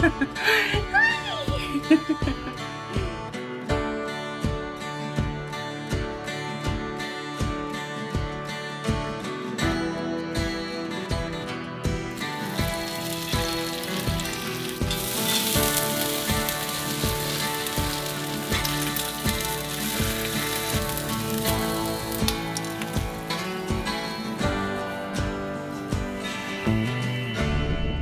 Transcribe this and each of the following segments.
Hi!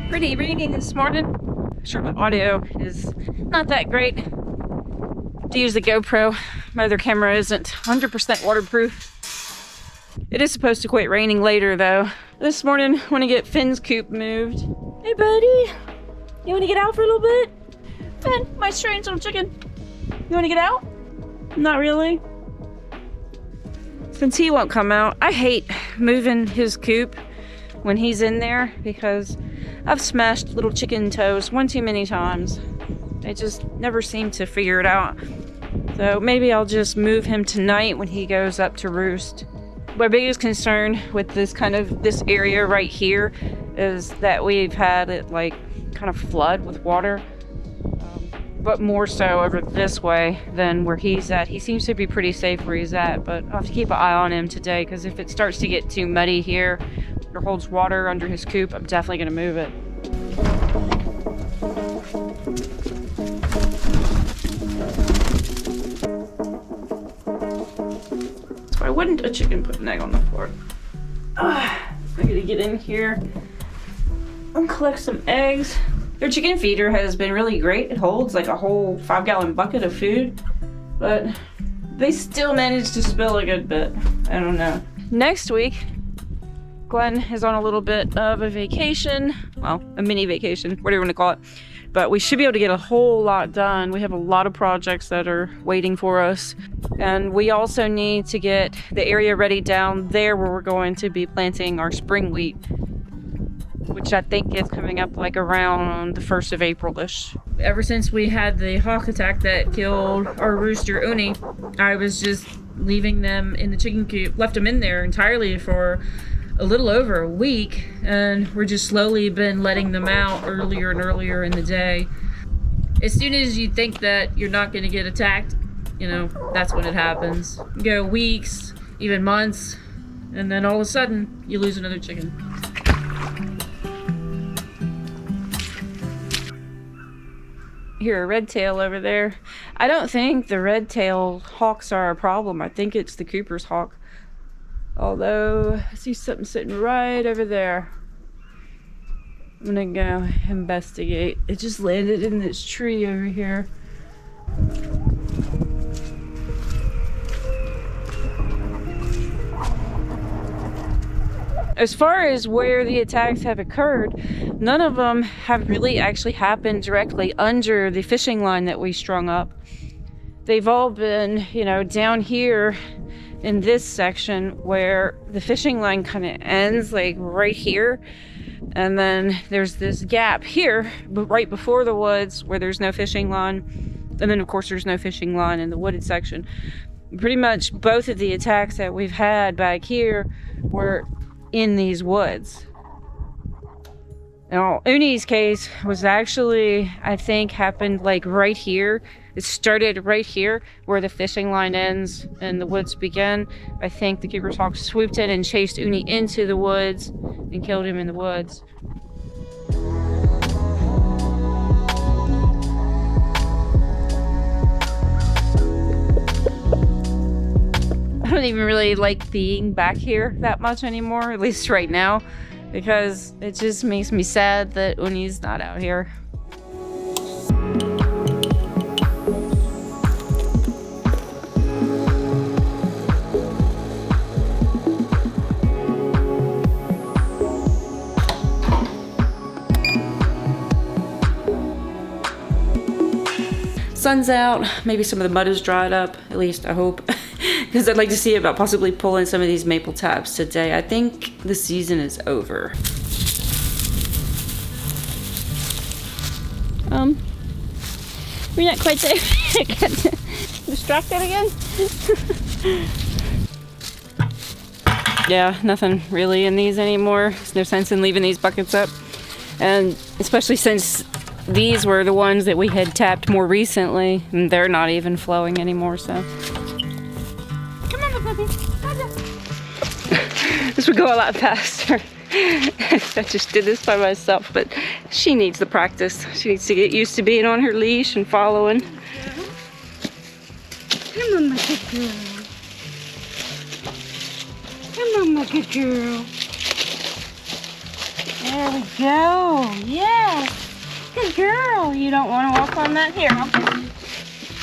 Pretty rainy this morning. I'm sure my audio is not that great. To use the GoPro, my other camera isn't 100% waterproof. It is supposed to quit raining later though. This morning, I want to get Finn's coop moved. Hey buddy, you want to get out for a little bit? Finn, my strange little chicken. You want to get out? Not really. Since he won't come out, I hate moving his coop when he's in there because I've smashed little chicken toes one too many times. They just never seem to figure it out. So maybe I'll just move him tonight when he goes up to roost. My biggest concern with this area right here is that we've had it like kind of flood with water. But more so over this way than where he's at. He seems to be pretty safe where he's at, but I'll have to keep an eye on him today because if it starts to get too muddy here or holds water under his coop, I'm definitely gonna move it. So why wouldn't a chicken put an egg on the floor? I gotta get in here and collect some eggs. Their chicken feeder has been really great. It holds like a whole 5-gallon bucket of food, but they still manage to spill a good bit. I don't know. Next week, Glenn is on a little bit of a vacation. Well, a mini vacation, whatever you want to call it. But we should be able to get a whole lot done. We have a lot of projects that are waiting for us. And we also need to get the area ready down there where we're going to be planting our spring wheat, which I think is coming up like around the 1st of April-ish. Ever since we had the hawk attack that killed our rooster Uni, I was just leaving them in the chicken coop, left them in there entirely for a little over a week, and we're just slowly been letting them out earlier and earlier in the day. As soon as you think that you're not going to get attacked, you know, that's when it happens. You go weeks, even months, and then all of a sudden, you lose another chicken. Here, a red tail over there. I don't think the red tail hawks are a problem. I think it's the Cooper's hawk. Although, I see something sitting right over there. I'm gonna go investigate. It just landed in this tree over here. As far as where the attacks have occurred, none of them have really actually happened directly under the fishing line that we strung up. They've all been, you know, down here in this section where the fishing line kind of ends, like right here. And then there's this gap here, but right before the woods where there's no fishing line. And then of course there's no fishing line in the wooded section. Pretty much both of the attacks that we've had back here were in these woods. Now, Uni's case was actually, I think, happened like right here. It started right here where the fishing line ends and the woods begin. I think the Cooper's hawk swooped in and chased Uni into the woods and killed him in the woods. I don't even really like being back here that much anymore, at least right now, because it just makes me sad that Uni's not out here. Sun's out, maybe some of the mud is dried up, at least I hope, because I'd like to see about possibly pulling some of these maple taps today. I think the season is over. We're not quite there. Distracted again? Yeah, nothing really in these anymore. There's no sense in leaving these buckets up. And especially since these were the ones that we had tapped more recently, and they're not even flowing anymore, so. Come on, puppy. This would go a lot faster if I just did this by myself, but she needs the practice. She needs to get used to being on her leash and following. Come on, my good girl. Come on, my good girl. There we go. Yes. Good girl. You don't want to walk on that here. Okay.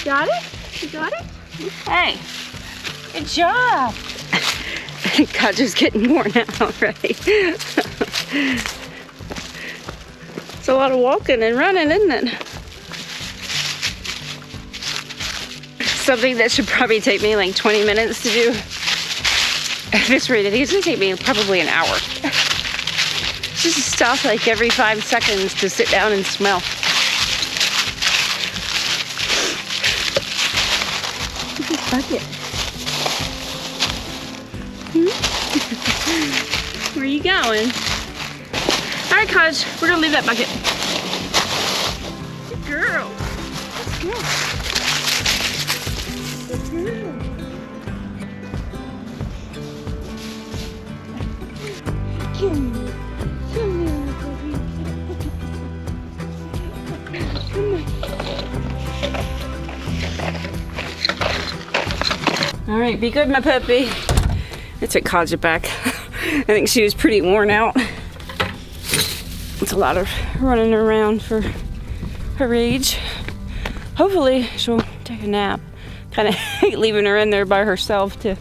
Got it? You got it? Hey. Good job. God, just getting worn out, right? It's a lot of walking and running, isn't it? Something that should probably take me like 20 minutes to do. At this rate, I think it's gonna take me probably an hour. Just stop like every 5 seconds to sit down and smell. Look at this bucket. Where are you going? All right, Kaj, we're gonna leave that bucket. Good girl. Let's go. Good girl. Come here, come on. All right, be good, my puppy. I took Kaja back. I think she was pretty worn out. It's a lot of running around for her age. Hopefully she'll take a nap. Kind of hate leaving her in there by herself to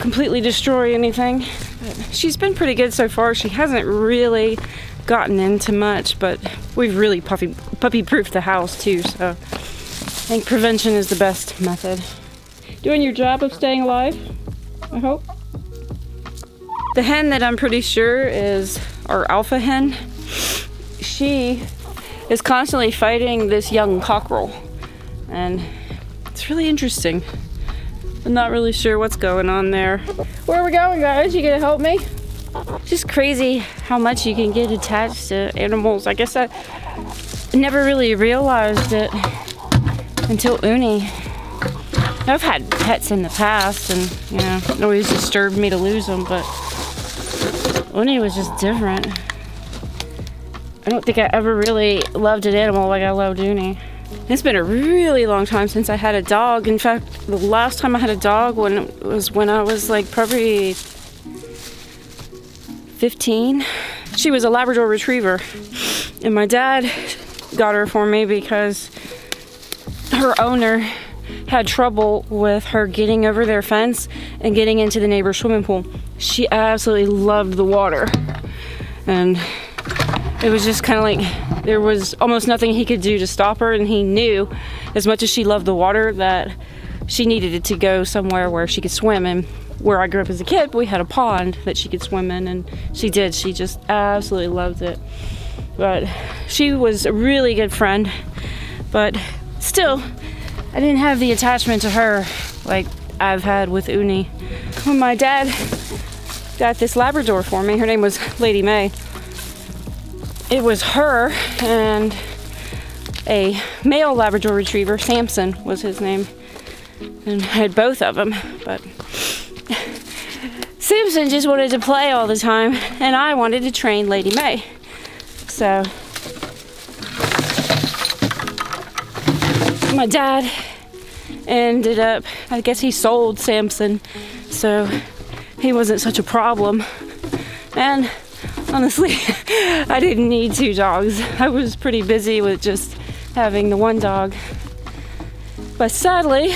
completely destroy anything. But she's been pretty good so far. She hasn't really gotten into much, but we've really puppy-proofed the house too, so I think prevention is the best method. Doing your job of staying alive, I hope. The hen that I'm pretty sure is our alpha hen, she is constantly fighting this young cockerel, and it's really interesting. I'm not really sure what's going on there. Where are we going, guys? You gonna help me? Just crazy how much you can get attached to animals. I guess I never really realized it until Uni. I've had pets in the past, and you know, it always disturbed me to lose them, but Uni was just different. I don't think I ever really loved an animal like I loved Uni. It's been a really long time since I had a dog. In fact, the last time I had a dog when I was like probably 15. She was a Labrador Retriever, and my dad got her for me because her owner had trouble with her getting over their fence and getting into the neighbor's swimming pool. She absolutely loved the water, and it was just kind of like there was almost nothing he could do to stop her, and he knew as much as she loved the water that she needed it to go somewhere where she could swim. And where I grew up as a kid, we had a pond that she could swim in, and she did. She just absolutely loved it. But she was a really good friend, but still I didn't have the attachment to her like I've had with Uni. When my dad got this Labrador for me, her name was Lady May. It was her and a male Labrador Retriever, Samson was his name, and I had both of them, but Samson just wanted to play all the time, and I wanted to train Lady May. So my dad ended up, I guess he sold Samson, so he wasn't such a problem. And honestly, I didn't need 2 dogs. I was pretty busy with just having the 1 dog. But sadly,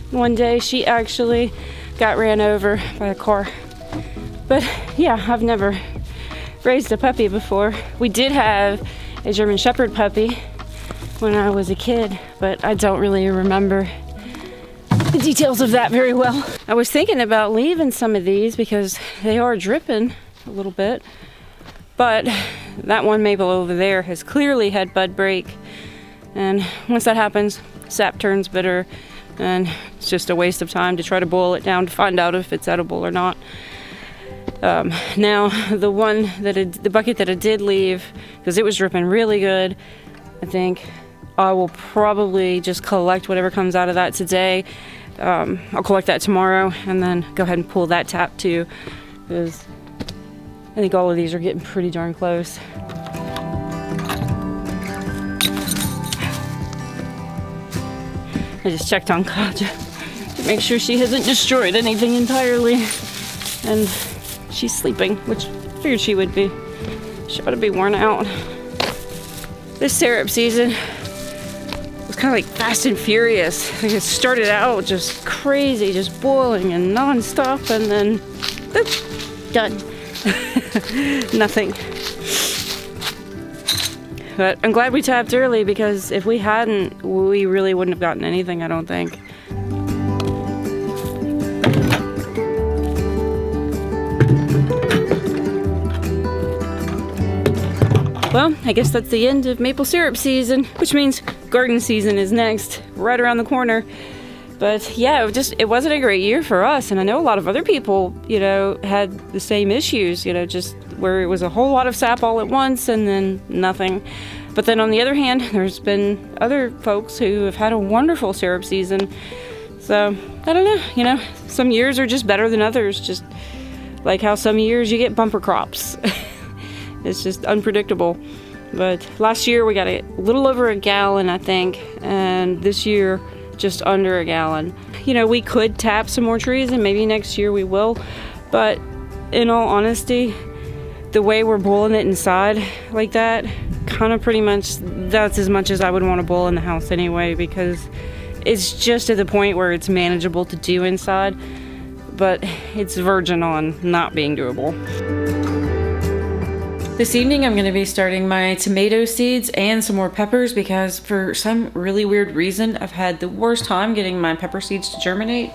one day she actually got ran over by a car. But yeah, I've never raised a puppy before. We did have a German Shepherd puppy when I was a kid, but I don't really remember the details of that very well. I was thinking about leaving some of these because they are dripping a little bit, but that one maple over there has clearly had bud break, and once that happens, sap turns bitter, and it's just a waste of time to try to boil it down to find out if it's edible or not. Now the bucket that I did leave, because it was dripping really good, I think I will probably just collect whatever comes out of that today. I'll collect that tomorrow and then go ahead and pull that tap too, because I think all of these are getting pretty darn close. I just checked on Katja to make sure she hasn't destroyed anything entirely. And she's sleeping, which I figured she would be. She ought to be worn out. This syrup season was kind of like fast and furious. Like it started out just crazy, just boiling and non-stop, and then boop, done. Nothing. But I'm glad we tapped early, because if we hadn't, we really wouldn't have gotten anything, I don't think. Well, I guess that's the end of maple syrup season, which means garden season is next, right around the corner. But yeah, it wasn't a great year for us, and I know a lot of other people, had the same issues, just where it was a whole lot of sap all at once and then nothing. But then on the other hand, there's been other folks who have had a wonderful syrup season. So, I don't know, some years are just better than others, just like how some years you get bumper crops. It's just unpredictable. But last year we got a little over a gallon, I think, and this year just under a gallon. We could tap some more trees, and maybe next year we will, but in all honesty, the way we're boiling it inside like that, kind of pretty much, that's as much as I would want to boil in the house anyway, because it's just at the point where it's manageable to do inside, but it's verging on not being doable. This evening I'm going to be starting my tomato seeds and some more peppers, because for some really weird reason I've had the worst time getting my pepper seeds to germinate.